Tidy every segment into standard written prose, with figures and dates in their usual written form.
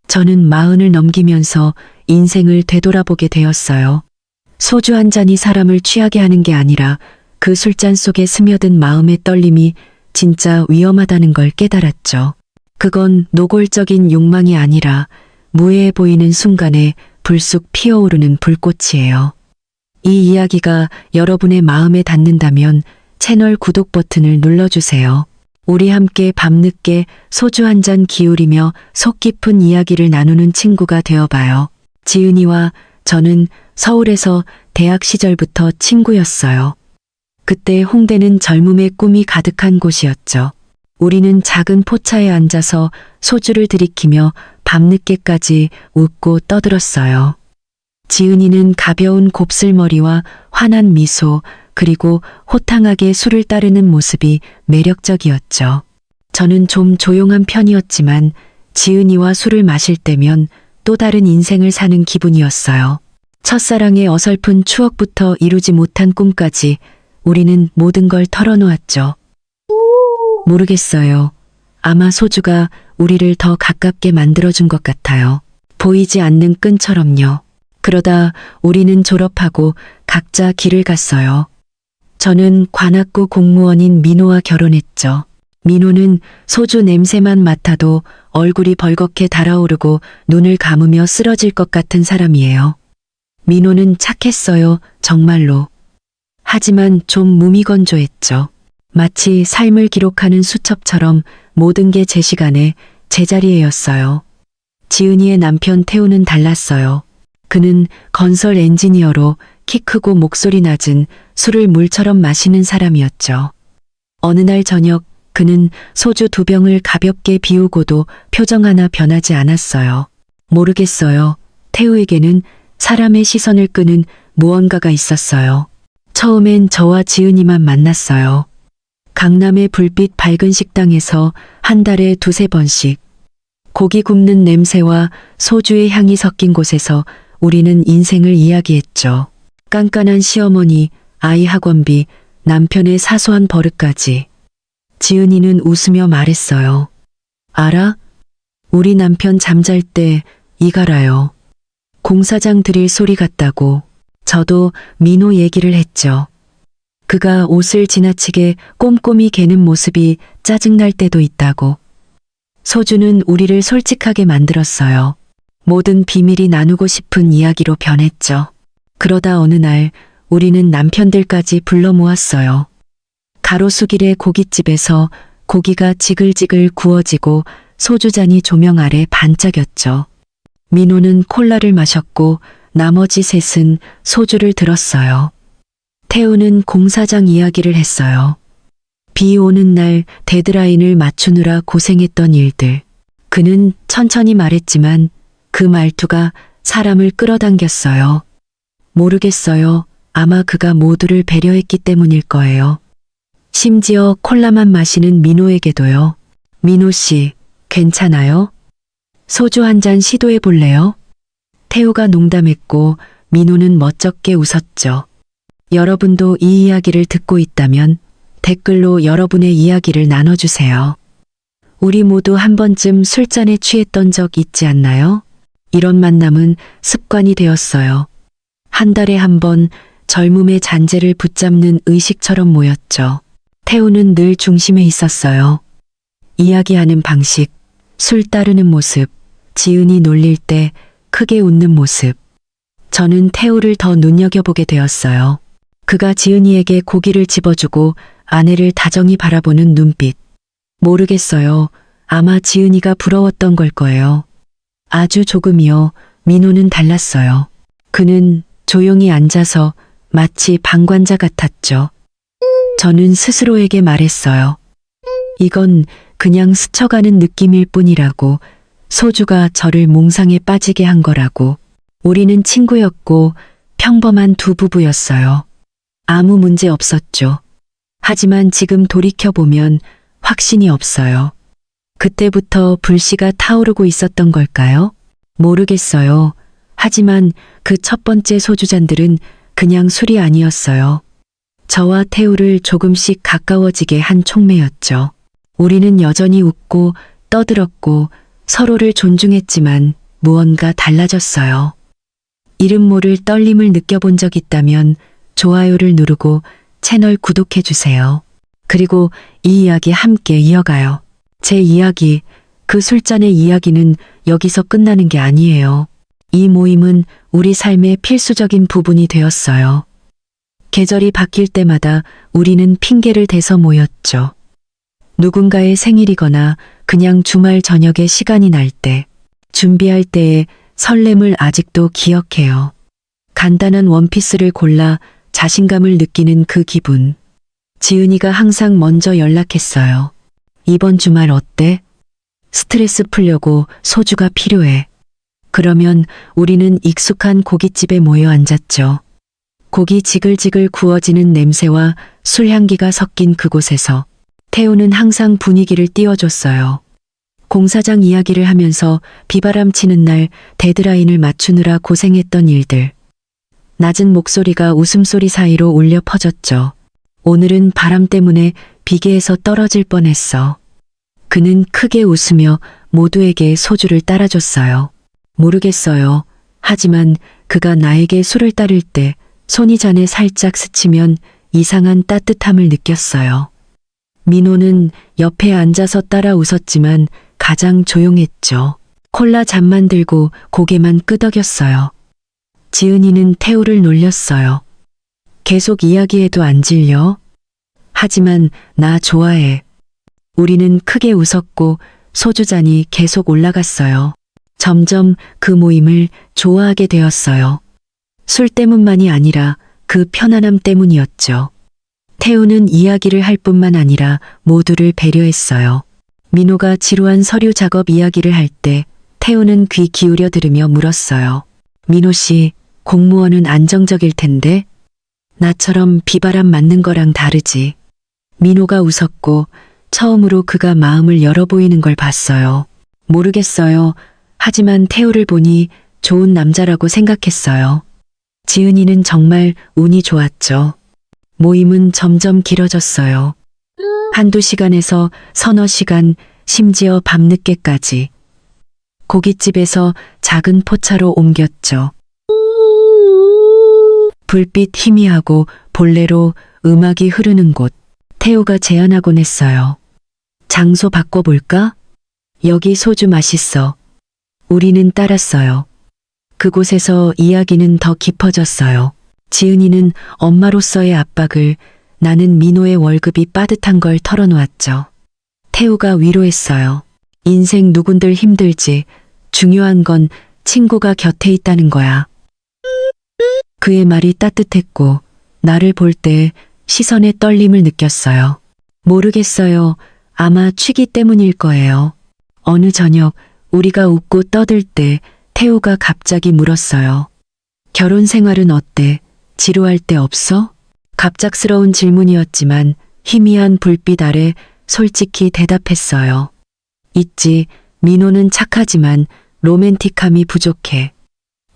저는 40을 넘기면서 인생을 되돌아보게 되었어요. 소주 한 잔이 사람을 취하게 하는 게 아니라 그 술잔 속에 스며든 마음의 떨림이 진짜 위험하다는 걸 깨달았죠. 그건 노골적인 욕망이 아니라 무해해 보이는 순간에 불쑥 피어오르는 불꽃이에요. 이 이야기가 여러분의 마음에 닿는다면 채널 구독 버튼을 눌러주세요. 우리 함께 밤늦게 소주 한 잔 기울이며 속 깊은 이야기를 나누는 친구가 되어봐요. 지은이와 저는 서울에서 대학 시절부터 친구였어요. 그때 홍대는 젊음의 꿈이 가득한 곳이었죠. 우리는 작은 포차에 앉아서 소주를 들이키며 밤늦게까지 웃고 떠들었어요. 지은이는 가벼운 곱슬머리와 환한 미소, 그리고 호탕하게 술을 따르는 모습이 매력적이었죠. 저는 좀 조용한 편이었지만 지은이와 술을 마실 때면 또 다른 인생을 사는 기분이었어요. 첫사랑의 어설픈 추억부터 이루지 못한 꿈까지 우리는 모든 걸 털어놓았죠. 모르겠어요. 아마 소주가 우리를 더 가깝게 만들어준 것 같아요. 보이지 않는 끈처럼요. 그러다 우리는 졸업하고 각자 길을 갔어요. 저는 관악구 공무원인 민호와 결혼했죠. 민호는 소주 냄새만 맡아도 얼굴이 벌겋게 달아오르고 눈을 감으며 쓰러질 것 같은 사람이에요. 민호는 착했어요, 정말로. 하지만 좀 무미건조했죠. 마치 삶을 기록하는 수첩처럼 모든 게 제 시간에 제자리에였어요. 지은이의 남편 태우는 달랐어요. 그는 건설 엔지니어로 키 크고 목소리 낮은 술을 물처럼 마시는 사람이었죠. 어느 날 저녁 그는 소주 2병을 가볍게 비우고도 표정 하나 변하지 않았어요. 모르겠어요. 태우에게는 사람의 시선을 끄는 무언가가 있었어요. 처음엔 저와 지은이만 만났어요. 강남의 불빛 밝은 식당에서 한 달에 2~3번씩 고기 굽는 냄새와 소주의 향이 섞인 곳에서 우리는 인생을 이야기했죠. 깐깐한 시어머니, 아이 학원비, 남편의 사소한 버릇까지. 지은이는 웃으며 말했어요. 알아? 우리 남편 잠잘 때 이갈아요. 공사장 드릴 소리 같다고. 저도 민호 얘기를 했죠. 그가 옷을 지나치게 꼼꼼히 개는 모습이 짜증날 때도 있다고. 소주는 우리를 솔직하게 만들었어요. 모든 비밀이 나누고 싶은 이야기로 변했죠. 그러다 어느 날 우리는 남편들까지 불러 모았어요. 가로수길의 고깃집에서 고기가 지글지글 구워지고 소주잔이 조명 아래 반짝였죠. 민호는 콜라를 마셨고 나머지 셋은 소주를 들었어요. 태우는 공사장 이야기를 했어요. 비 오는 날 데드라인을 맞추느라 고생했던 일들. 그는 천천히 말했지만 그 말투가 사람을 끌어당겼어요. 모르겠어요. 아마 그가 모두를 배려했기 때문일 거예요. 심지어 콜라만 마시는 민호에게도요. 민호 씨, 괜찮아요? 소주 한 잔 시도해 볼래요? 태우가 농담했고 민호는 멋쩍게 웃었죠. 여러분도 이 이야기를 듣고 있다면 댓글로 여러분의 이야기를 나눠주세요. 우리 모두 한 번쯤 술잔에 취했던 적 있지 않나요? 이런 만남은 습관이 되었어요. 한 달에 한 번 젊음의 잔재를 붙잡는 의식처럼 모였죠. 태우는 늘 중심에 있었어요. 이야기하는 방식, 술 따르는 모습, 지은이 놀릴 때 크게 웃는 모습. 저는 태우를 더 눈여겨보게 되었어요. 그가 지은이에게 고기를 집어주고 아내를 다정히 바라보는 눈빛. 모르겠어요. 아마 지은이가 부러웠던 걸 거예요. 아주 조금이요. 민호는 달랐어요. 그는 조용히 앉아서 마치 방관자 같았죠. 저는 스스로에게 말했어요. 이건 그냥 스쳐가는 느낌일 뿐이라고. 소주가 저를 몽상에 빠지게 한 거라고. 우리는 친구였고 평범한 두 부부였어요. 아무 문제 없었죠. 하지만 지금 돌이켜보면 확신이 없어요. 그때부터 불씨가 타오르고 있었던 걸까요? 모르겠어요. 하지만 그 첫 번째 소주잔들은 그냥 술이 아니었어요. 저와 태우를 조금씩 가까워지게 한 촉매였죠. 우리는 여전히 웃고 떠들었고 서로를 존중했지만 무언가 달라졌어요. 이름 모를 떨림을 느껴본 적 있다면 좋아요를 누르고 채널 구독해주세요. 그리고 이 이야기 함께 이어가요. 제 이야기, 그 술잔의 이야기는 여기서 끝나는 게 아니에요. 이 모임은 우리 삶의 필수적인 부분이 되었어요. 계절이 바뀔 때마다 우리는 핑계를 대서 모였죠. 누군가의 생일이거나 그냥 주말 저녁에 시간이 날 때, 준비할 때의 설렘을 아직도 기억해요. 간단한 원피스를 골라 자신감을 느끼는 그 기분. 지은이가 항상 먼저 연락했어요. 이번 주말 어때? 스트레스 풀려고 소주가 필요해. 그러면 우리는 익숙한 고깃집에 모여 앉았죠. 고기 지글지글 구워지는 냄새와 술 향기가 섞인 그곳에서 태우는 항상 분위기를 띄워줬어요. 공사장 이야기를 하면서 비바람 치는 날 데드라인을 맞추느라 고생했던 일들. 낮은 목소리가 웃음소리 사이로 울려 퍼졌죠. 오늘은 바람 때문에 비계에서 떨어질 뻔했어. 그는 크게 웃으며 모두에게 소주를 따라줬어요. 모르겠어요. 하지만 그가 나에게 술을 따를 때 손이 잔에 살짝 스치면 이상한 따뜻함을 느꼈어요. 민호는 옆에 앉아서 따라 웃었지만 가장 조용했죠. 콜라 잔만 들고 고개만 끄덕였어요. 지은이는 태우를 놀렸어요. 계속 이야기해도 안 질려? 하지만 나 좋아해. 우리는 크게 웃었고 소주잔이 계속 올라갔어요. 점점 그 모임을 좋아하게 되었어요. 술 때문만이 아니라 그 편안함 때문이었죠. 태우는 이야기를 할 뿐만 아니라 모두를 배려했어요. 민호가 지루한 서류 작업 이야기를 할 때 태우는 귀 기울여 들으며 물었어요. 민호 씨, 공무원은 안정적일 텐데? 나처럼 비바람 맞는 거랑 다르지. 민호가 웃었고 처음으로 그가 마음을 열어 보이는 걸 봤어요. 모르겠어요. 하지만 태우를 보니 좋은 남자라고 생각했어요. 지은이는 정말 운이 좋았죠. 모임은 점점 길어졌어요. 한두 시간에서 서너 시간, 심지어 밤늦게까지. 고깃집에서 작은 포차로 옮겼죠. 불빛 희미하고 볼레로 음악이 흐르는 곳. 태우가 제안하곤 했어요. 장소 바꿔볼까? 여기 소주 맛있어. 우리는 따랐어요. 그곳에서 이야기는 더 깊어졌어요. 지은이는 엄마로서의 압박을, 나는 민호의 월급이 빠듯한 걸 털어놓았죠. 태우가 위로했어요. 인생 누군들 힘들지. 중요한 건 친구가 곁에 있다는 거야. 그의 말이 따뜻했고 나를 볼 때 시선의 떨림을 느꼈어요. 모르겠어요. 아마 취기 때문일 거예요. 어느 저녁 우리가 웃고 떠들 때 태우가 갑자기 물었어요. 결혼 생활은 어때? 지루할 때 없어? 갑작스러운 질문이었지만 희미한 불빛 아래 솔직히 대답했어요. 있지. 민호는 착하지만 로맨틱함이 부족해.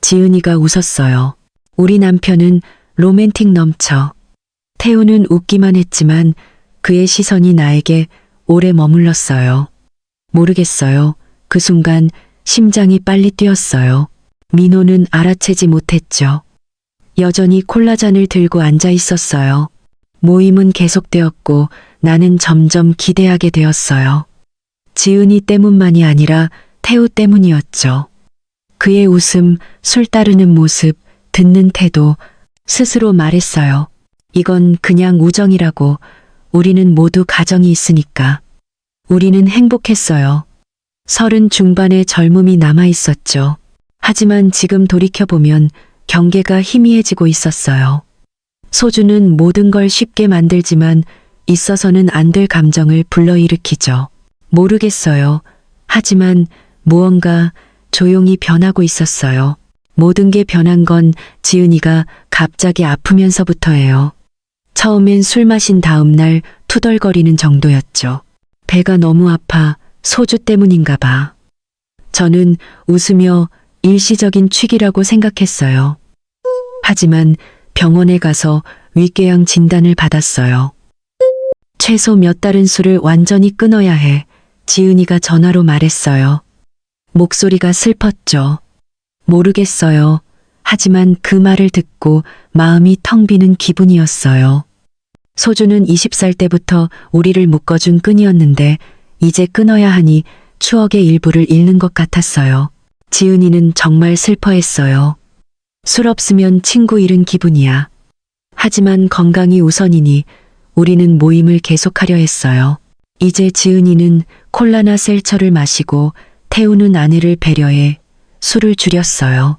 지은이가 웃었어요. 우리 남편은 로맨틱 넘쳐. 태우는 웃기만 했지만 그의 시선이 나에게 오래 머물렀어요. 모르겠어요. 그 순간 심장이 빨리 뛰었어요. 민호는 알아채지 못했죠. 여전히 콜라잔을 들고 앉아 있었어요. 모임은 계속되었고 나는 점점 기대하게 되었어요. 지은이 때문만이 아니라 태우 때문이었죠. 그의 웃음, 술 따르는 모습, 듣는 태도, 스스로 말했어요. 이건 그냥 우정이라고. 우리는 모두 가정이 있으니까. 우리는 행복했어요. 30 중반의 젊음이 남아 있었죠. 하지만 지금 돌이켜보면 경계가 희미해지고 있었어요. 소주는 모든 걸 쉽게 만들지만 있어서는 안 될 감정을 불러일으키죠. 모르겠어요. 하지만 무언가 조용히 변하고 있었어요. 모든 게 변한 건 지은이가 갑자기 아프면서부터예요. 처음엔 술 마신 다음 날 투덜거리는 정도였죠. 배가 너무 아파. 소주 때문인가 봐. 저는 웃으며 일시적인 취기라고 생각했어요. 하지만 병원에 가서 위궤양 진단을 받았어요. 최소 몇 달은 술을 완전히 끊어야 해. 지은이가 전화로 말했어요. 목소리가 슬펐죠. 모르겠어요. 하지만 그 말을 듣고 마음이 텅 비는 기분이었어요. 소주는 20살 때부터 우리를 묶어준 끈이었는데 이제 끊어야 하니 추억의 일부를 잃는 것 같았어요. 지은이는 정말 슬퍼했어요. 술 없으면 친구 잃은 기분이야. 하지만 건강이 우선이니 우리는 모임을 계속하려 했어요. 이제 지은이는 콜라나 셀처를 마시고 태우는 아내를 배려해 술을 줄였어요.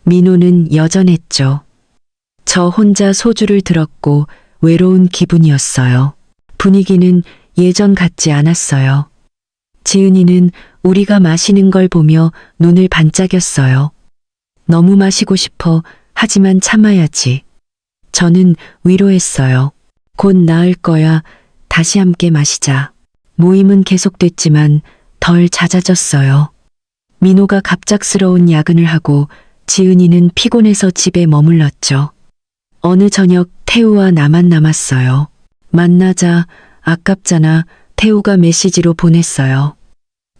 민호는 여전했죠. 저 혼자 소주를 들었고 외로운 기분이었어요. 분위기는 예전 같지 않았어요. 지은이는 우리가 마시는 걸 보며 눈을 반짝였어요. 너무 마시고 싶어. 하지만 참아야지. 저는 위로했어요. 곧 나을 거야. 다시 함께 마시자. 모임은 계속됐지만 덜 잦아졌어요. 민호가 갑작스러운 야근을 하고 지은이는 피곤해서 집에 머물렀죠. 어느 저녁 태우와 나만 남았어요. 만나자. 아깝잖아. 태우가 메시지로 보냈어요.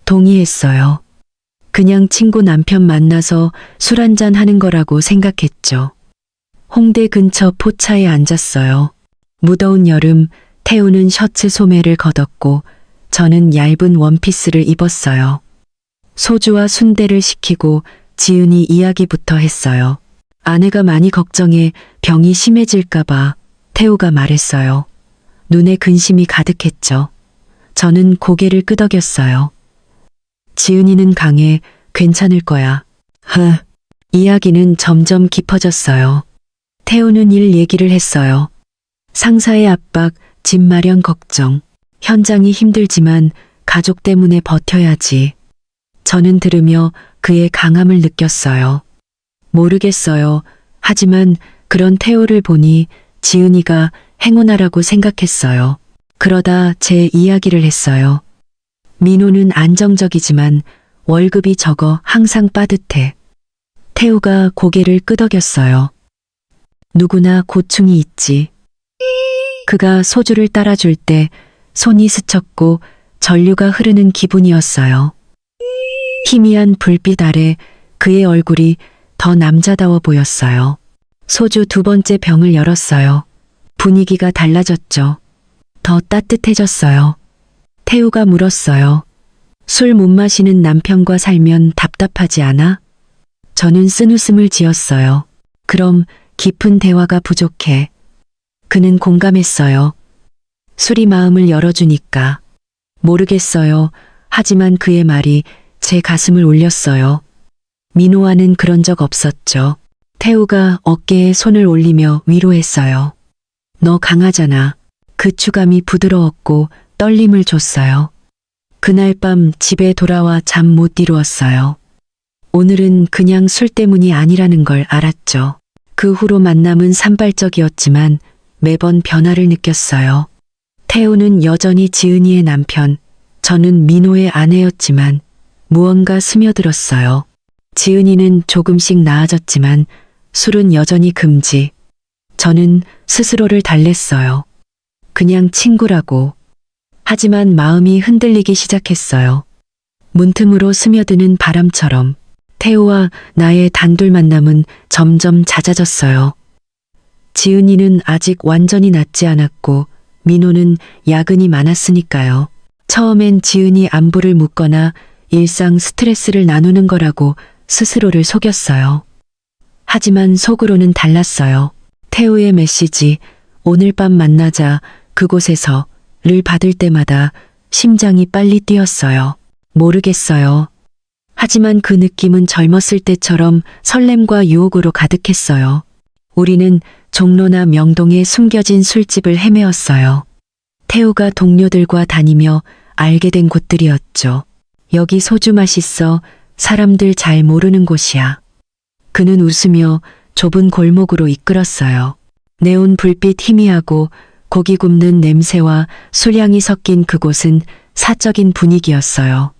동의했어요. 그냥 친구 남편 만나서 술 한잔 하는 거라고 생각했죠. 홍대 근처 포차에 앉았어요. 무더운 여름, 태우는 셔츠 소매를 걷었고 저는 얇은 원피스를 입었어요. 소주와 순대를 시키고 지은이 이야기부터 했어요. 아내가 많이 걱정해 병이 심해질까봐. 태우가 말했어요. 눈에 근심이 가득했죠. 저는 고개를 끄덕였어요. 지은이는 강해. 괜찮을 거야. 이야기는 점점 깊어졌어요. 태우는 일 얘기를 했어요. 상사의 압박, 집 마련 걱정. 현장이 힘들지만 가족 때문에 버텨야지. 저는 들으며 그의 강함을 느꼈어요. 모르겠어요. 하지만 그런 태우를 보니 지은이가 행운아라고 생각했어요. 그러다 제 이야기를 했어요. 민호는 안정적이지만 월급이 적어 항상 빠듯해. 태우가 고개를 끄덕였어요. 누구나 고충이 있지. 그가 소주를 따라줄 때 손이 스쳤고 전류가 흐르는 기분이었어요. 희미한 불빛 아래 그의 얼굴이 더 남자다워 보였어요. 소주 두 번째 병을 열었어요. 분위기가 달라졌죠. 더 따뜻해졌어요. 태우가 물었어요. 술 못 마시는 남편과 살면 답답하지 않아? 저는 쓴웃음을 지었어요. 그럼 깊은 대화가 부족해. 그는 공감했어요. 술이 마음을 열어주니까. 모르겠어요. 하지만 그의 말이 제 가슴을 울렸어요. 민호와는 그런 적 없었죠. 태우가 어깨에 손을 올리며 위로했어요. 너 강하잖아. 그 추감이 부드러웠고 떨림을 줬어요. 그날 밤 집에 돌아와 잠 못 이루었어요. 오늘은 그냥 술 때문이 아니라는 걸 알았죠. 그 후로 만남은 산발적이었지만 매번 변화를 느꼈어요. 태우는 여전히 지은이의 남편, 저는 민호의 아내였지만 무언가 스며들었어요. 지은이는 조금씩 나아졌지만 술은 여전히 금지. 저는 스스로를 달랬어요. 그냥 친구라고. 하지만 마음이 흔들리기 시작했어요. 문틈으로 스며드는 바람처럼 태우와 나의 단둘 만남은 점점 잦아졌어요. 지은이는 아직 완전히 낫지 않았고 민호는 야근이 많았으니까요. 처음엔 지은이 안부를 묻거나 일상 스트레스를 나누는 거라고 스스로를 속였어요. 하지만 속으로는 달랐어요. 태우의 메시지, 오늘 밤 만나자, 그곳에서를 받을 때마다 심장이 빨리 뛰었어요. 모르겠어요. 하지만 그 느낌은 젊었을 때처럼 설렘과 유혹으로 가득했어요. 우리는 종로나 명동의 숨겨진 술집을 헤매었어요. 태우가 동료들과 다니며 알게 된 곳들이었죠. 여기 소주 맛있어. 사람들 잘 모르는 곳이야. 그는 웃으며 좁은 골목으로 이끌었어요. 네온 불빛 희미하고 고기 굽는 냄새와 술향이 섞인 그곳은 사적인 분위기였어요.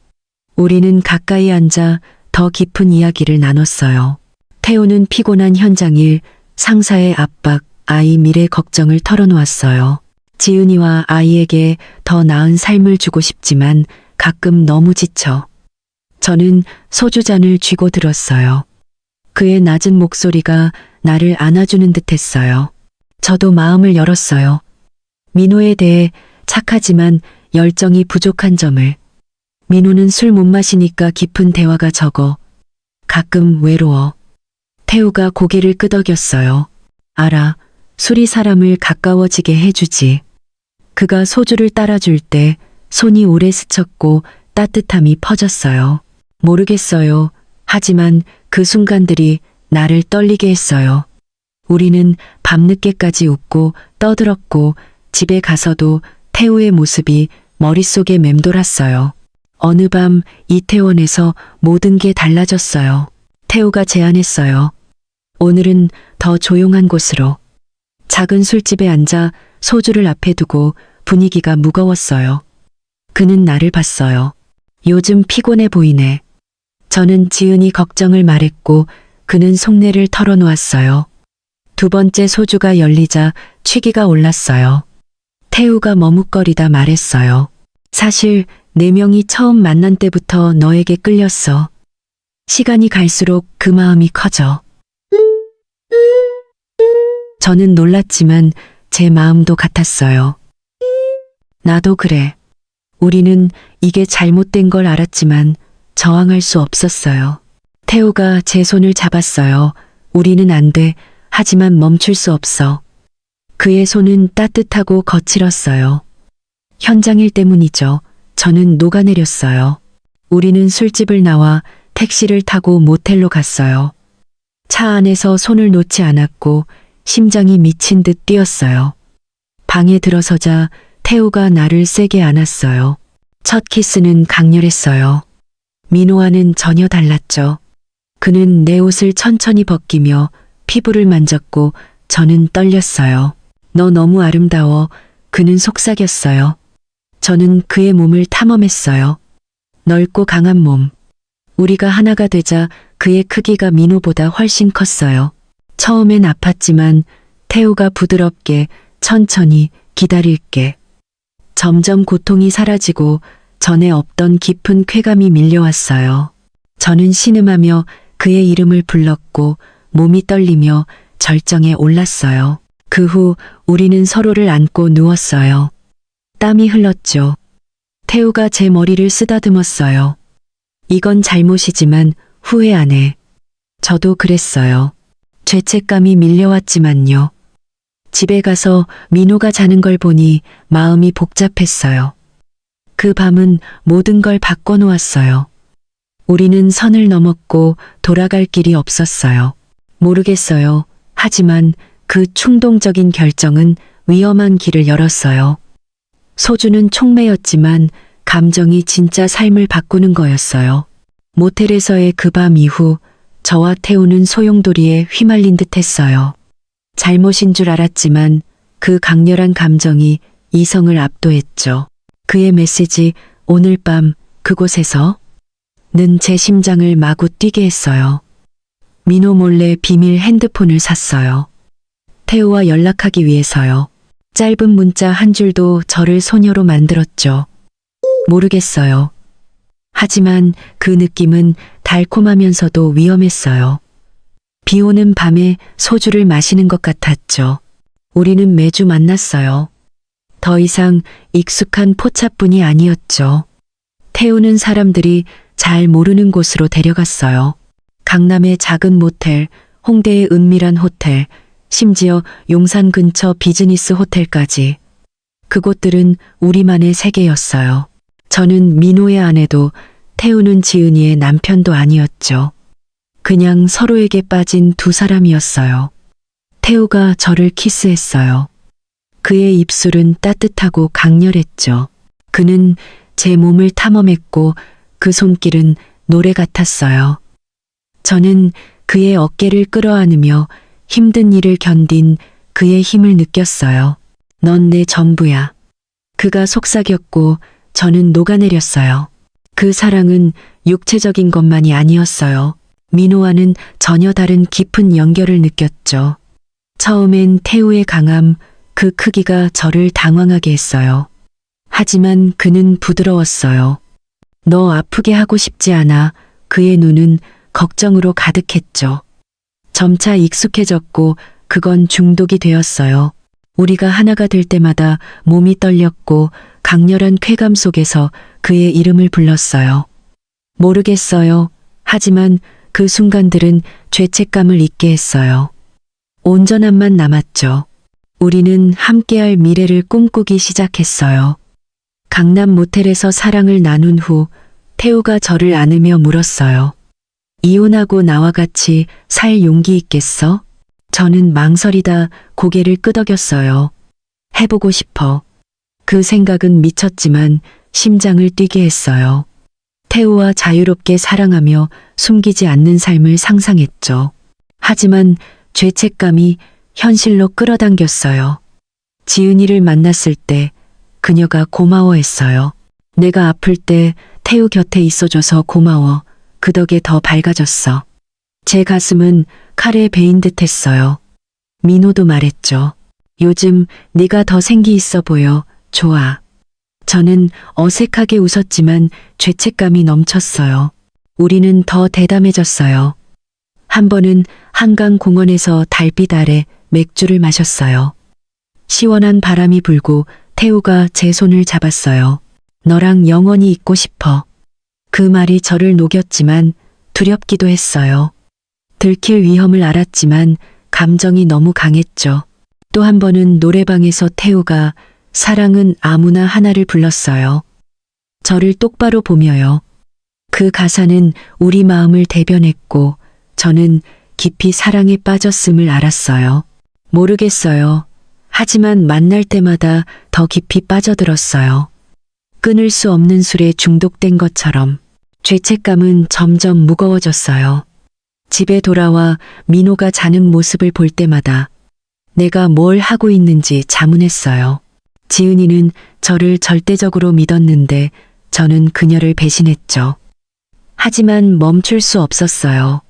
우리는 가까이 앉아 더 깊은 이야기를 나눴어요. 태우는 피곤한 현장 일, 상사의 압박, 아이 미래 걱정을 털어놓았어요. 지은이와 아이에게 더 나은 삶을 주고 싶지만 가끔 너무 지쳐. 저는 소주잔을 쥐고 들었어요. 그의 낮은 목소리가 나를 안아주는 듯 했어요. 저도 마음을 열었어요. 민호에 대해 착하지만 열정이 부족한 점을. 민호는 술 못 마시니까 깊은 대화가 적어. 가끔 외로워. 태우가 고개를 끄덕였어요. 알아. 술이 사람을 가까워지게 해주지. 그가 소주를 따라줄 때 손이 오래 스쳤고 따뜻함이 퍼졌어요. 모르겠어요. 하지만 그 순간들이 나를 떨리게 했어요. 우리는 밤늦게까지 웃고 떠들었고 집에 가서도 태우의 모습이 머릿속에 맴돌았어요. 어느 밤 이태원에서 모든 게 달라졌어요. 태우가 제안했어요. 오늘은 더 조용한 곳으로. 작은 술집에 앉아 소주를 앞에 두고 분위기가 무거웠어요. 그는 나를 봤어요. 요즘 피곤해 보이네. 저는 지은이 걱정을 말했고 그는 속내를 털어놓았어요. 두 번째 소주가 열리자 취기가 올랐어요. 태우가 머뭇거리다 말했어요. 사실 네 명이 처음 만난 때부터 너에게 끌렸어. 시간이 갈수록 그 마음이 커져. 저는 놀랐지만 제 마음도 같았어요. 나도 그래. 우리는 이게 잘못된 걸 알았지만 저항할 수 없었어요. 태우가 제 손을 잡았어요. 우리는 안 돼. 하지만 멈출 수 없어. 그의 손은 따뜻하고 거칠었어요. 현장일 때문이죠. 저는 녹아내렸어요. 우리는 술집을 나와 택시를 타고 모텔로 갔어요. 차 안에서 손을 놓지 않았고 심장이 미친 듯 뛰었어요. 방에 들어서자 태우가 나를 세게 안았어요. 첫 키스는 강렬했어요. 민호와는 전혀 달랐죠. 그는 내 옷을 천천히 벗기며 피부를 만졌고 저는 떨렸어요. 너 너무 아름다워. 그는 속삭였어요. 저는 그의 몸을 탐험했어요. 넓고 강한 몸. 우리가 하나가 되자 그의 크기가 민호보다 훨씬 컸어요. 처음엔 아팠지만 태우가 부드럽게 천천히 기다릴게. 점점 고통이 사라지고 전에 없던 깊은 쾌감이 밀려왔어요. 저는 신음하며 그의 이름을 불렀고 몸이 떨리며 절정에 올랐어요. 그 후 우리는 서로를 안고 누웠어요. 땀이 흘렀죠. 태우가 제 머리를 쓰다듬었어요. 이건 잘못이지만 후회 안 해. 저도 그랬어요. 죄책감이 밀려왔지만요. 집에 가서 민호가 자는 걸 보니 마음이 복잡했어요. 그 밤은 모든 걸 바꿔놓았어요. 우리는 선을 넘었고 돌아갈 길이 없었어요. 모르겠어요. 하지만 그 충동적인 결정은 위험한 길을 열었어요. 소주는 촉매였지만 감정이 진짜 삶을 바꾸는 거였어요. 모텔에서의 그 밤 이후 저와 태우는 소용돌이에 휘말린 듯 했어요. 잘못인 줄 알았지만 그 강렬한 감정이 이성을 압도했죠. 그의 메시지 오늘 밤 그곳에서 는 제 심장을 마구 뛰게 했어요. 민호 몰래 비밀 핸드폰을 샀어요. 태우와 연락하기 위해서요. 짧은 문자 한 줄도 저를 소녀로 만들었죠. 모르겠어요. 하지만 그 느낌은 달콤하면서도 위험했어요. 비 오는 밤에 소주를 마시는 것 같았죠. 우리는 매주 만났어요. 더 이상 익숙한 포차뿐이 아니었죠. 태우는 사람들이 잘 모르는 곳으로 데려갔어요. 강남의 작은 모텔, 홍대의 은밀한 호텔, 심지어 용산 근처 비즈니스 호텔까지. 그곳들은 우리만의 세계였어요. 저는 민호의 아내도 태우는 지은이의 남편도 아니었죠. 그냥 서로에게 빠진 두 사람이었어요. 태우가 저를 키스했어요. 그의 입술은 따뜻하고 강렬했죠. 그는 제 몸을 탐험했고 그 손길은 노래 같았어요. 저는 그의 어깨를 끌어안으며 힘든 일을 견딘 그의 힘을 느꼈어요. 넌 내 전부야. 그가 속삭였고 저는 녹아내렸어요. 그 사랑은 육체적인 것만이 아니었어요. 민호와는 전혀 다른 깊은 연결을 느꼈죠. 처음엔 태우의 강함, 그 크기가 저를 당황하게 했어요. 하지만 그는 부드러웠어요. 너 아프게 하고 싶지 않아. 그의 눈은 걱정으로 가득했죠. 점차 익숙해졌고 그건 중독이 되었어요. 우리가 하나가 될 때마다 몸이 떨렸고 강렬한 쾌감 속에서 그의 이름을 불렀어요. 모르겠어요. 하지만 그 순간들은 죄책감을 잊게 했어요. 온전함만 남았죠. 우리는 함께할 미래를 꿈꾸기 시작했어요. 강남 모텔에서 사랑을 나눈 후 태우가 저를 안으며 물었어요. 이혼하고 나와 같이 살 용기 있겠어? 저는 망설이다 고개를 끄덕였어요. 해보고 싶어. 그 생각은 미쳤지만 심장을 뛰게 했어요. 태우와 자유롭게 사랑하며 숨기지 않는 삶을 상상했죠. 하지만 죄책감이 현실로 끌어당겼어요. 지은이를 만났을 때 그녀가 고마워했어요. 내가 아플 때 태우 곁에 있어줘서 고마워. 그 덕에 더 밝아졌어. 제 가슴은 칼에 베인 듯 했어요. 민호도 말했죠. 요즘 네가 더 생기 있어 보여. 좋아. 저는 어색하게 웃었지만 죄책감이 넘쳤어요. 우리는 더 대담해졌어요. 한 번은 한강 공원에서 달빛 아래 맥주를 마셨어요. 시원한 바람이 불고 태우가 제 손을 잡았어요. 너랑 영원히 있고 싶어. 그 말이 저를 녹였지만 두렵기도 했어요. 들킬 위험을 알았지만 감정이 너무 강했죠. 또 한 번은 노래방에서 태우가 사랑은 아무나 하나를 불렀어요. 저를 똑바로 보며요. 그 가사는 우리 마음을 대변했고 저는 깊이 사랑에 빠졌음을 알았어요. 모르겠어요. 하지만 만날 때마다 더 깊이 빠져들었어요. 끊을 수 없는 술에 중독된 것처럼 죄책감은 점점 무거워졌어요. 집에 돌아와 민호가 자는 모습을 볼 때마다 내가 뭘 하고 있는지 자문했어요. 지은이는 저를 절대적으로 믿었는데 저는 그녀를 배신했죠. 하지만 멈출 수 없었어요.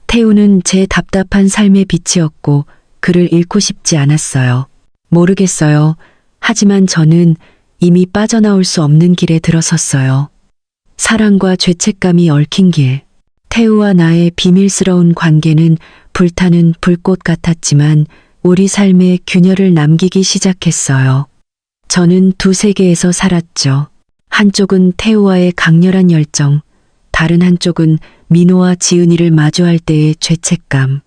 태우는 제 답답한 삶의 빛이었고 그를 잃고 싶지 않았어요. 모르겠어요. 하지만 저는 이미 빠져나올 수 없는 길에 들어섰어요. 사랑과 죄책감이 얽힌 길. 태우와 나의 비밀스러운 관계는 불타는 불꽃 같았지만 우리 삶에 균열을 남기기 시작했어요. 저는 두 세계에서 살았죠. 한쪽은 태우와의 강렬한 열정, 다른 한쪽은 민호와 지은이를 마주할 때의 죄책감.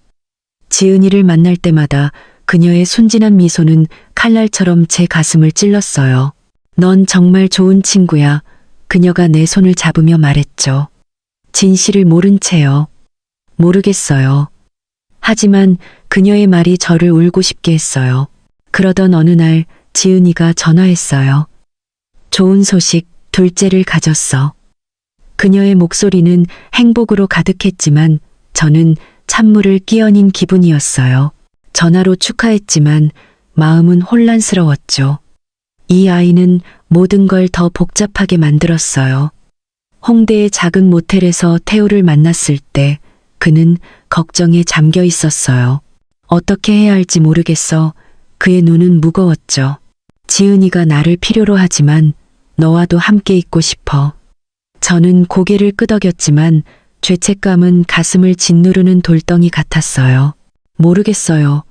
지은이를 만날 때마다 그녀의 순진한 미소는 칼날처럼 제 가슴을 찔렀어요. 넌 정말 좋은 친구야. 그녀가 내 손을 잡으며 말했죠. 진실을 모른 채요. 모르겠어요. 하지만 그녀의 말이 저를 울고 싶게 했어요. 그러던 어느 날 지은이가 전화했어요. 좋은 소식, 둘째를 가졌어. 그녀의 목소리는 행복으로 가득했지만 저는 찬물을 끼얹은 기분이었어요. 전화로 축하했지만 마음은 혼란스러웠죠. 이 아이는 모든 걸 더 복잡하게 만들었어요. 홍대의 작은 모텔에서 태우를 만났을 때 그는 걱정에 잠겨 있었어요. 어떻게 해야 할지 모르겠어. 그의 눈은 무거웠죠. 지은이가 나를 필요로 하지만 너와도 함께 있고 싶어. 저는 고개를 끄덕였지만 죄책감은 가슴을 짓누르는 돌덩이 같았어요. 모르겠어요.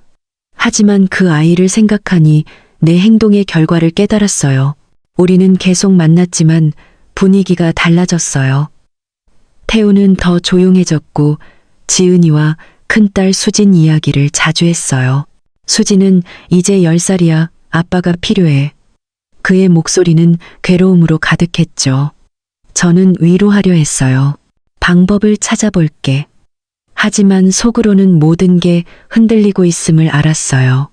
하지만 그 아이를 생각하니 내 행동의 결과를 깨달았어요. 우리는 계속 만났지만 분위기가 달라졌어요. 태우는 더 조용해졌고 지은이와 큰딸 수진 이야기를 자주 했어요. 수진은 이제 10살이야. 아빠가 필요해. 그의 목소리는 괴로움으로 가득했죠. 저는 위로하려 했어요. 방법을 찾아볼게. 하지만 속으로는 모든 게 흔들리고 있음을 알았어요.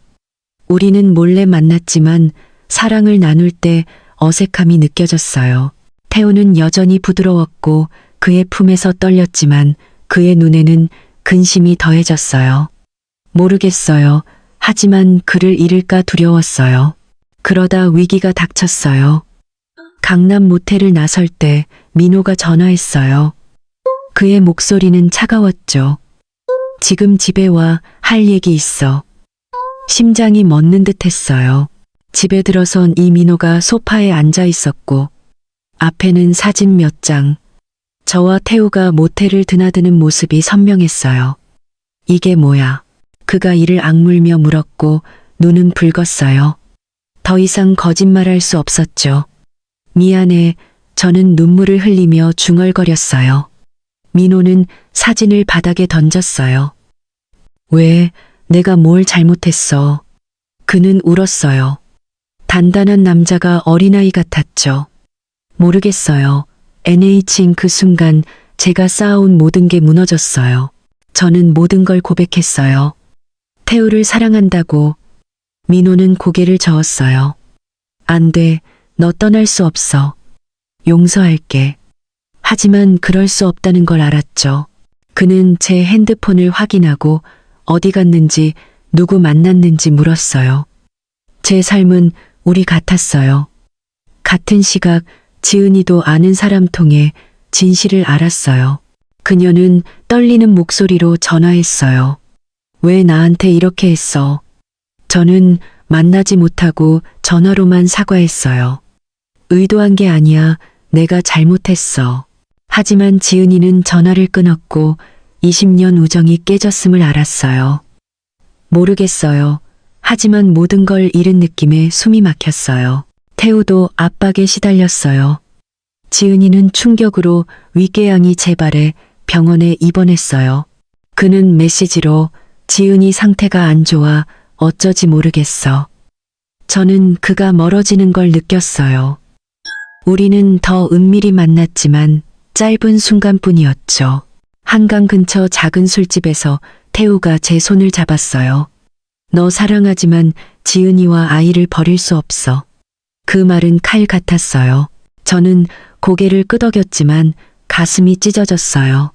우리는 몰래 만났지만 사랑을 나눌 때 어색함이 느껴졌어요. 태우는 여전히 부드러웠고 그의 품에서 떨렸지만 그의 눈에는 근심이 더해졌어요. 모르겠어요. 하지만 그를 잃을까 두려웠어요. 그러다 위기가 닥쳤어요. 강남 모텔을 나설 때 민호가 전화했어요. 그의 목소리는 차가웠죠. 지금 집에 와. 할 얘기 있어. 심장이 멎는 듯 했어요. 집에 들어선 이민호가 소파에 앉아 있었고 앞에는 사진 몇 장. 저와 태우가 모텔을 드나드는 모습이 선명했어요. 이게 뭐야? 그가 이를 악물며 물었고 눈은 붉었어요. 더 이상 거짓말할 수 없었죠. 미안해. 저는 눈물을 흘리며 중얼거렸어요. 민호는 사진을 바닥에 던졌어요. 왜? 내가 뭘 잘못했어? 그는 울었어요. 단단한 남자가 어린아이 같았죠. 모르겠어요. NH인 그 순간 제가 쌓아온 모든 게 무너졌어요. 저는 모든 걸 고백했어요. 태우를 사랑한다고. 민호는 고개를 저었어요. 안 돼. 너 떠날 수 없어. 용서할게. 하지만 그럴 수 없다는 걸 알았죠. 그는 제 핸드폰을 확인하고 어디 갔는지 누구 만났는지 물었어요. 제 삶은 우리 같았어요. 같은 시각 지은이도 아는 사람 통해 진실을 알았어요. 그녀는 떨리는 목소리로 전화했어요. 왜 나한테 이렇게 했어? 저는 만나지 못하고 전화로만 사과했어요. 의도한 게 아니야. 내가 잘못했어. 하지만 지은이는 전화를 끊었고 20년 우정이 깨졌음을 알았어요. 모르겠어요. 하지만 모든 걸 잃은 느낌에 숨이 막혔어요. 태우도 압박에 시달렸어요. 지은이는 충격으로 위궤양이 재발해 병원에 입원했어요. 그는 메시지로 지은이 상태가 안 좋아 어쩌지 모르겠어. 저는 그가 멀어지는 걸 느꼈어요. 우리는 더 은밀히 만났지만 짧은 순간뿐이었죠. 한강 근처 작은 술집에서 태우가 제 손을 잡았어요. 너 사랑하지만 지은이와 아이를 버릴 수 없어. 그 말은 칼 같았어요. 저는 고개를 끄덕였지만 가슴이 찢어졌어요.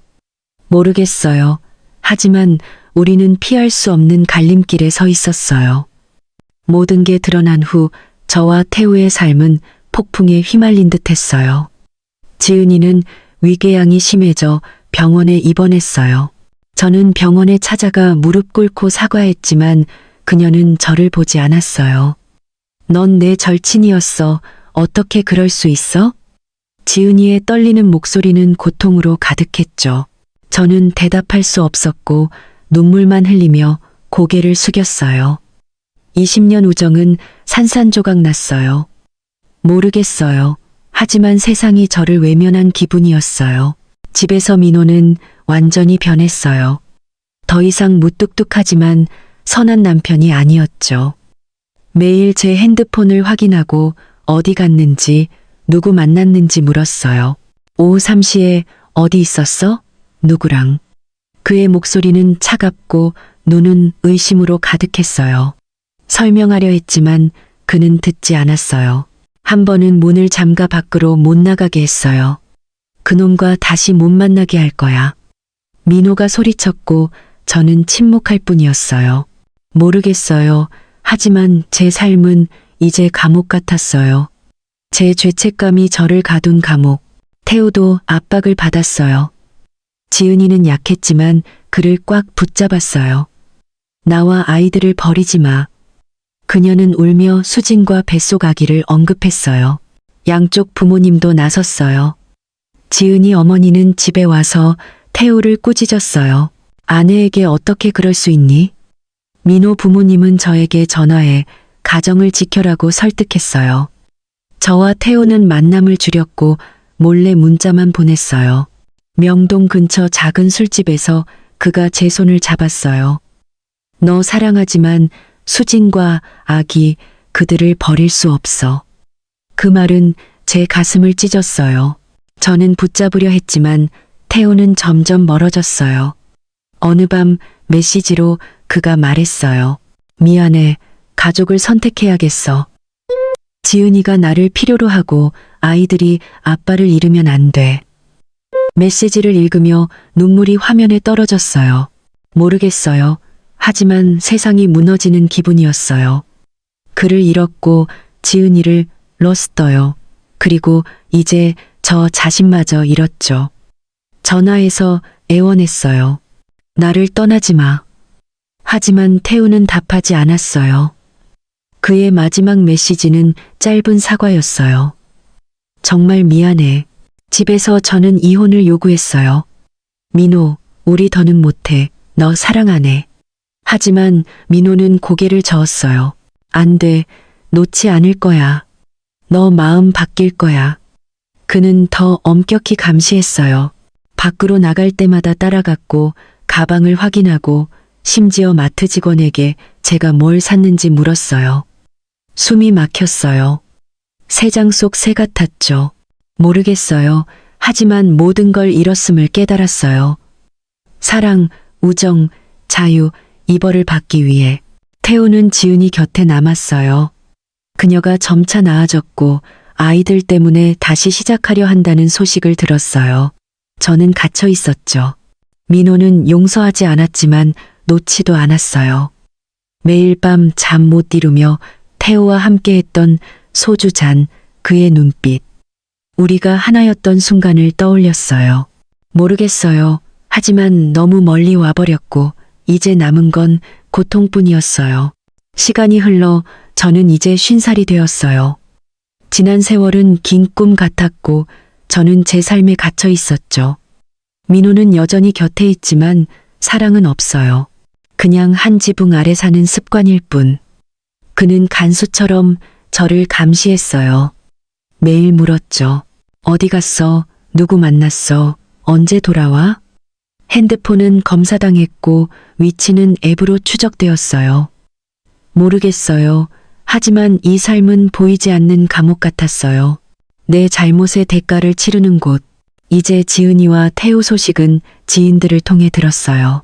모르겠어요. 하지만 우리는 피할 수 없는 갈림길에 서 있었어요. 모든 게 드러난 후 저와 태우의 삶은 폭풍에 휘말린 듯 했어요. 지은이는 위궤양이 심해져 병원에 입원했어요. 저는 병원에 찾아가 무릎 꿇고 사과했지만 그녀는 저를 보지 않았어요. 넌 내 절친이었어. 어떻게 그럴 수 있어? 지은이의 떨리는 목소리는 고통으로 가득했죠. 저는 대답할 수 없었고 눈물만 흘리며 고개를 숙였어요. 20년 우정은 산산조각 났어요. 모르겠어요. 하지만 세상이 저를 외면한 기분이었어요. 집에서 민호는 완전히 변했어요. 더 이상 무뚝뚝하지만 선한 남편이 아니었죠. 매일 제 핸드폰을 확인하고 어디 갔는지 누구 만났는지 물었어요. 오후 3시에 어디 있었어? 누구랑? 그의 목소리는 차갑고 눈은 의심으로 가득했어요. 설명하려 했지만 그는 듣지 않았어요. 한 번은 문을 잠가 밖으로 못 나가게 했어요. 그놈과 다시 못 만나게 할 거야. 민호가 소리쳤고 저는 침묵할 뿐이었어요. 모르겠어요. 하지만 제 삶은 이제 감옥 같았어요. 제 죄책감이 저를 가둔 감옥. 태우도 압박을 받았어요. 지은이는 약했지만 그를 꽉 붙잡았어요. 나와 아이들을 버리지 마. 그녀는 울며 수진과 뱃속 아기를 언급했어요. 양쪽 부모님도 나섰어요. 지은이 어머니는 집에 와서 태우를 꾸짖었어요. 아내에게 어떻게 그럴 수 있니? 민호 부모님은 저에게 전화해 가정을 지켜라고 설득했어요. 저와 태우는 만남을 줄였고 몰래 문자만 보냈어요. 명동 근처 작은 술집에서 그가 제 손을 잡았어요. 너 사랑하지만 수진과 아기 그들을 버릴 수 없어. 그 말은 제 가슴을 찢었어요. 저는 붙잡으려 했지만 태우는 점점 멀어졌어요. 어느 밤 메시지로 그가 말했어요. 미안해. 가족을 선택해야겠어. 지은이가 나를 필요로 하고 아이들이 아빠를 잃으면 안 돼. 메시지를 읽으며 눈물이 화면에 떨어졌어요. 모르겠어요. 하지만 세상이 무너지는 기분이었어요. 그를 잃었고 지은이를 러스터요. 그리고 이제 저 자신마저 잃었죠. 전화해서 애원했어요. 나를 떠나지 마. 하지만 태우는 답하지 않았어요. 그의 마지막 메시지는 짧은 사과였어요. 정말 미안해. 집에서 저는 이혼을 요구했어요. 민호, 우리 더는 못해. 너 사랑 안 해. 하지만 민호는 고개를 저었어요. 안 돼. 놓지 않을 거야. 너 마음 바뀔 거야. 그는 더 엄격히 감시했어요. 밖으로 나갈 때마다 따라갔고 가방을 확인하고 심지어 마트 직원에게 제가 뭘 샀는지 물었어요. 숨이 막혔어요. 새장 속 새 같았죠. 모르겠어요. 하지만 모든 걸 잃었음을 깨달았어요. 사랑, 우정, 자유, 이별을 받기 위해 태우는 지은이 곁에 남았어요. 그녀가 점차 나아졌고 아이들 때문에 다시 시작하려 한다는 소식을 들었어요. 저는 갇혀 있었죠. 민호는 용서하지 않았지만 놓지도 않았어요. 매일 밤 잠 못 이루며 태우와 함께했던 소주 잔, 그의 눈빛. 우리가 하나였던 순간을 떠올렸어요. 모르겠어요. 하지만 너무 멀리 와버렸고 이제 남은 건 고통뿐이었어요. 시간이 흘러 저는 이제 50살이 되었어요. 지난 세월은 긴 꿈 같았고 저는 제 삶에 갇혀 있었죠. 민호는 여전히 곁에 있지만 사랑은 없어요. 그냥 한 지붕 아래 사는 습관일 뿐. 그는 간수처럼 저를 감시했어요. 매일 물었죠. 어디 갔어? 누구 만났어? 언제 돌아와? 핸드폰은 검사당했고 위치는 앱으로 추적되었어요. 모르겠어요. 하지만 이 삶은 보이지 않는 감옥 같았어요. 내 잘못의 대가를 치르는 곳. 이제 지은이와 태우 소식은 지인들을 통해 들었어요.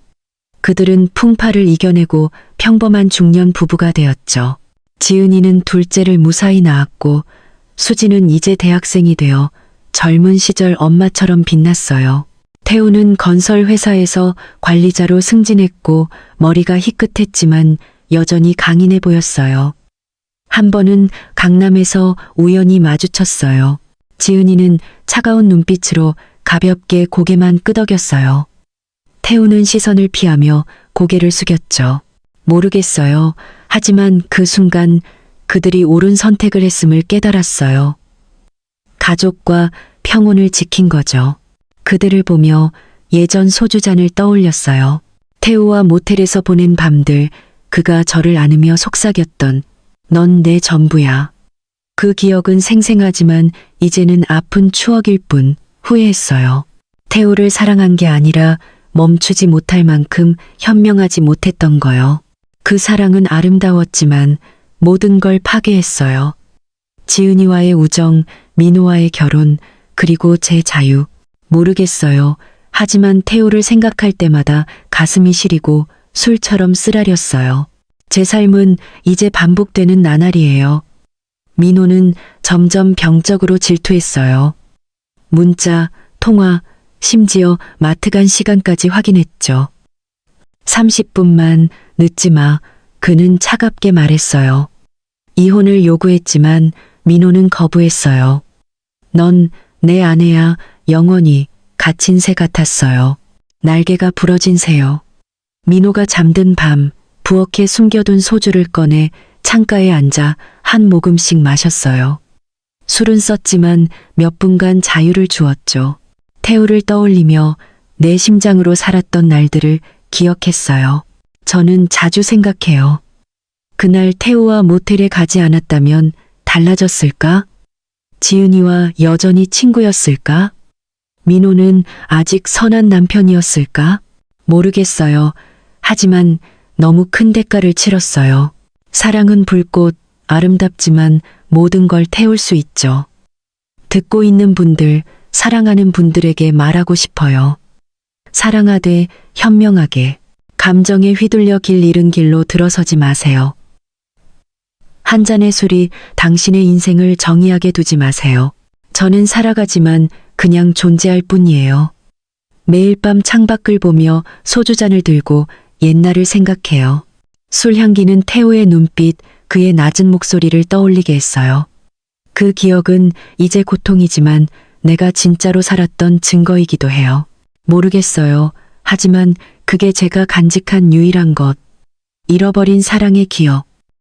그들은 풍파를 이겨내고 평범한 중년 부부가 되었죠. 지은이는 둘째를 무사히 낳았고 수지는 이제 대학생이 되어 젊은 시절 엄마처럼 빛났어요. 태우는 건설 회사에서 관리자로 승진했고 머리가 희끗했지만 여전히 강인해 보였어요. 한 번은 강남에서 우연히 마주쳤어요. 지은이는 차가운 눈빛으로 가볍게 고개만 끄덕였어요. 태우는 시선을 피하며 고개를 숙였죠. 모르겠어요. 하지만 그 순간 그들이 옳은 선택을 했음을 깨달았어요. 가족과 평온을 지킨 거죠. 그들을 보며 예전 소주잔을 떠올렸어요. 태우와 모텔에서 보낸 밤들, 그가 저를 안으며 속삭였던 넌 내 전부야. 그 기억은 생생하지만 이제는 아픈 추억일 뿐 후회했어요. 태우를 사랑한 게 아니라 멈추지 못할 만큼 현명하지 못했던 거요. 그 사랑은 아름다웠지만 모든 걸 파괴했어요. 지은이와의 우정, 민호와의 결혼, 그리고 제 자유. 모르겠어요. 하지만 태우를 생각할 때마다 가슴이 시리고 술처럼 쓰라렸어요. 제 삶은 이제 반복되는 나날이에요. 민호는 점점 병적으로 질투했어요. 문자, 통화, 심지어 마트 간 시간까지 확인했죠. 30분만 늦지 마. 그는 차갑게 말했어요. 이혼을 요구했지만 민호는 거부했어요. 넌 내 아내야. 영원히 갇힌 새 같았어요. 날개가 부러진 새요. 민호가 잠든 밤 부엌에 숨겨둔 소주를 꺼내 창가에 앉아 한 모금씩 마셨어요. 술은 썼지만 몇 분간 자유를 주었죠. 태우를 떠올리며 내 심장으로 살았던 날들을 기억했어요. 저는 자주 생각해요. 그날 태우와 모텔에 가지 않았다면 달라졌을까? 지은이와 여전히 친구였을까? 민호는 아직 선한 남편이었을까? 모르겠어요. 하지만 너무 큰 대가를 치렀어요. 사랑은 불꽃, 아름답지만 모든 걸 태울 수 있죠. 듣고 있는 분들, 사랑하는 분들에게 말하고 싶어요. 사랑하되 현명하게, 감정에 휘둘려 길 잃은 길로 들어서지 마세요. 한 잔의 술이 당신의 인생을 정의하게 두지 마세요. 저는 살아가지만 그냥 존재할 뿐이에요. 매일 밤 창밖을 보며 소주잔을 들고 옛날을 생각해요. 술 향기는 태우의 눈빛, 그의 낮은 목소리를 떠올리게 했어요. 그 기억은 이제 고통이지만 내가 진짜로 살았던 증거이기도 해요. 모르겠어요. 하지만 그게 제가 간직한 유일한 것. 잃어버린 사랑의 기억.